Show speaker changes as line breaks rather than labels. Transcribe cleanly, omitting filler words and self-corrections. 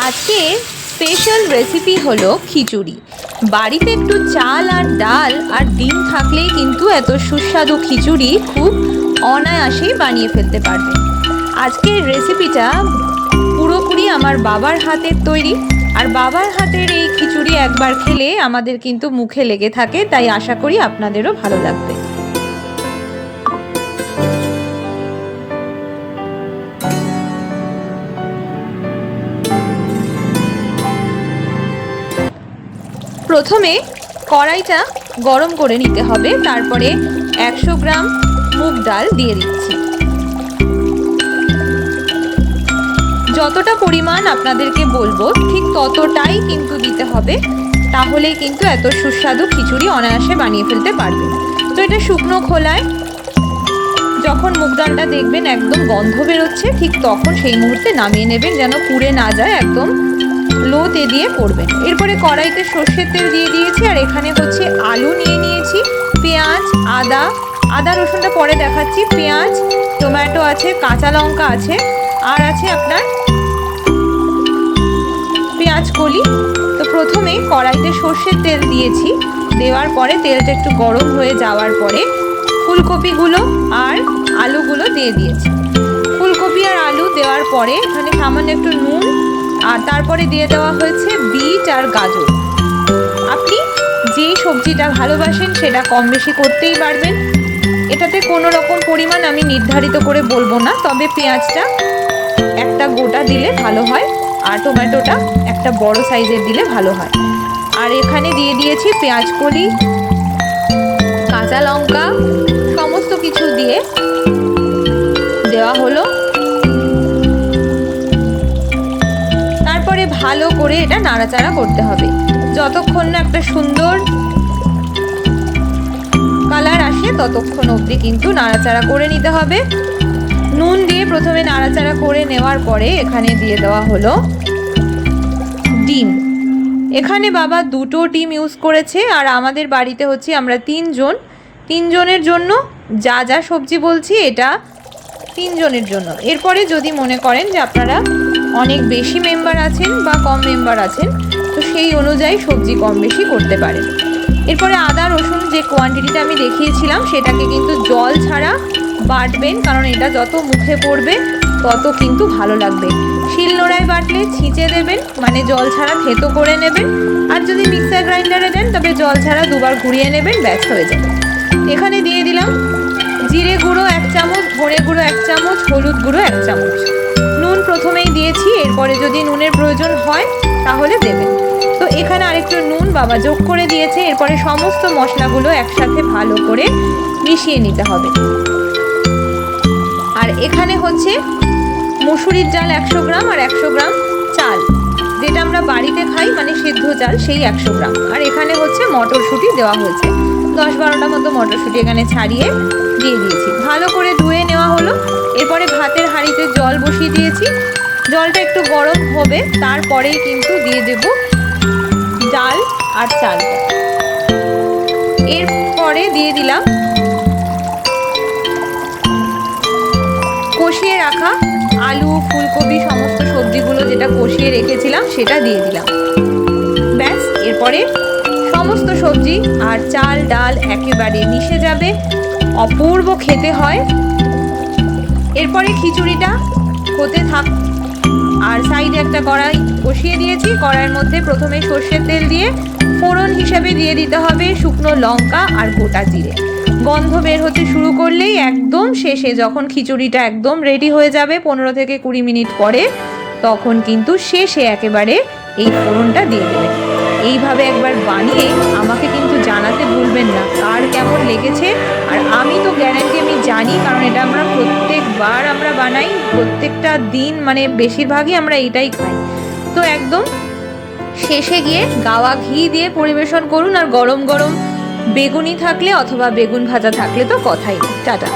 আজকে special recipe হলো খিচুড়ি। বাড়িতে একটু চাল আর ডাল আর ডিম থাকলেই কিন্তু এত সুস্বাদু খিচুড়ি খুব অনায়াসেই বানিয়ে ফেলতে পারবে। আজকের রেসিপিটা পুরোপুরি আমার বাবার হাতের তৈরি, আর বাবার হাতের এই খিচুড়ি একবার খেলে আমাদের কিন্তু মুখে লেগে থাকে, তাই আশা করি আপনাদেরও ভালো লাগবে। প্রথমে কড়াইটা গরম করে নিতে হবে, তারপরে 100 গ্রাম মুগ ডাল দিয়ে দিচ্ছি। যতটা পরিমাণ আপনাদেরকে বলবো ঠিক ততটাই কিন্তু দিতে হবে, তাহলেই কিন্তু এত সুস্বাদু খিচুড়ি অনায়াসে বানিয়ে ফেলতে পারবেন। তো এটা শুকনো খোলায় যখন মুগ ডালটা দেখবেন একদম গন্ধ বেরোচ্ছে, ঠিক তখন সেই মুহূর্তে নামিয়ে নেবেন, যেন পুড়ে না যায়, একদম লোতে দিয়ে করবেন। এরপরে কড়াইতে সর্ষের তেল দিয়ে দিয়েছি, আর এখানে হচ্ছে আলু নিয়ে নিয়েছি, পেঁয়াজ, আদা রসুনটা পরে দেখাচ্ছি, পেঁয়াজ, টমেটো আছে, কাঁচা লঙ্কা আছে, আর আছে আপনার পেঁয়াজ কলি। তো প্রথমে কড়াইতে সর্ষের তেল দিয়েছি, দেওয়ার পরে তেলটা একটু গরম হয়ে যাওয়ার পরে ফুলকপিগুলো আর আলুগুলো দিয়ে দিয়েছি। ফুলকপি আর আলু দেওয়ার পরে এখানে সামান্য একটু নুন, আর তারপরে দিয়ে দেওয়া হয়েছে বিট আর গাজর। আপনি যেই সবজিটা ভালোবাসেন সেটা কম বেশি করতেই পারবেন, এটাতে কোনো রকম পরিমাণ আমি নির্ধারিত করে বলবো না, তবে পেঁয়াজটা একটা গোটা দিলে ভালো হয়, আর টমেটোটা একটা বড় সাইজের দিলে ভালো হয়। আর এখানে দিয়ে দিয়েছি পেঁয়াজ কলি, কাঁচা লঙ্কা, সমস্ত কিছু দিয়ে দেওয়া হলো। তারপরে ভালো করে এটা নাড়াচাড়া করতে হবে যতক্ষণ না একটা সুন্দর কালার আসে, ততক্ষণ অবধি কিন্তু নাড়াচাড়া করে নিতে হবে। নুন দিয়ে প্রথমে নাড়াচাড়া করে নেওয়ার পরে এখানে দিয়ে দেওয়া হলো ডিম। এখানে বাবা 2টো ডিম ইউজ করেছে, আর আমাদের বাড়িতে হচ্ছে আমরা 3 জনের জন্য যা যা সবজি বলছি এটা 3 জনের জন্য। এরপরে যদি মনে করেন যে আপনারা অনেক বেশি মেম্বার আছেন বা কম মেম্বার আছেন, তো সেই অনুযায়ী সবজি কম বেশি করতে পারেন। এরপরে আদা রসুন যে কোয়ান্টিটিটা আমি দেখিয়েছিলাম সেটাকে কিন্তু জল ছাড়া বাটবেন, কারণ এটা যত মুখে পড়বে তত কিন্তু ভালো লাগবে। শিলনোড়ায় বাটলে ছিঁচে দেবেন, মানে জল ছাড়া থেতো করে নেবেন, আর যদি মিক্সার গ্রাইন্ডারে দেন তবে জল ছাড়া দুবার ঘুরিয়ে নেবেন, ব্যাস হয়ে যাবে। এখানে দিয়ে দিলাম জিরে গুঁড়ো 1 চামচ, ধনে গুঁড়ো 1 চামচ, হলুদ গুঁড়ো 1 চামচ। নুন প্রথমেই দিয়েছি, এরপরে যদি নুনের প্রয়োজন হয় তাহলে দেবেন। তো এখানে আরেকটু নুন বাবা যোগ করে দিয়েছে। এরপরে সমস্ত মশলাগুলো একসাথে ভালো করে মিশিয়ে নিতে হবে। আর এখানে হচ্ছে মসুরির ডাল 100 গ্রাম, আর 100 গ্রাম চাল, যেটা আমরা বাড়িতে খাই, মানে সিদ্ধ চাল, সেই 100 গ্রাম। আর এখানে হচ্ছে মটরশুঁটি দেওয়া হয়েছে, 10-12টা মতো মটরশুঁটি এখানে ছাড়িয়ে দিয়ে দিয়েছি। ভালো করে ধুয়ে নেওয়া হলো। এরপরে ভাতের হাঁড়িতে জল বসিয়ে দিয়েছি, জলটা একটু গরম হবে, তারপরেই কিন্তু দিয়ে দেব ডাল আর চালটা। এরপরে দিয়ে দিলাম কষিয়ে রাখা আলু, ফুলকপি, সমস্ত সবজিগুলো যেটা কষিয়ে রেখেছিলাম সেটা দিয়ে দিলাম, ব্যাস। এরপরে সমস্ত সবজি আর চাল ডাল একেবারে মিশে যাবে, অপূর্ব খেতে হয়। এরপরে খিচুড়িটা হতে থাক, আর সাইডে একটা কড়াই বসিয়ে দিয়েছি। কড়াইয়ের মধ্যে প্রথমে সর্ষের তেল দিয়ে ফোড়ন হিসাবে দিয়ে দিতে হবে শুকনো লঙ্কা আর গোটা জিরে। গন্ধ বের হতে শুরু করলেই একদম শেষে, যখন খিচুড়িটা একদম রেডি হয়ে যাবে 15 থেকে 20 মিনিট পরে, তখন কিন্তু শেষে একেবারে এই ফোড়নটা দিয়ে দেবেন। এইভাবে একবার বানিয়ে আমাকে কিন্তু জানাতে ভুলবেন না কার কেমন লেগেছে। আর আমি তো গ্যারান্টি আমি জানি, কারণ এটা আমরা প্রত্যেকবার আমরা বানাই, প্রত্যেকটা দিন, মানে বেশিরভাগই আমরা এটাই খাই। তো একদম শেষে গিয়ে গাওয়া ঘি দিয়ে পরিবেশন করুন, আর গরম গরম বেগুনি থাকলে অথবা বেগুন ভাজা থাকলে তো কথাই নেই। টাটা।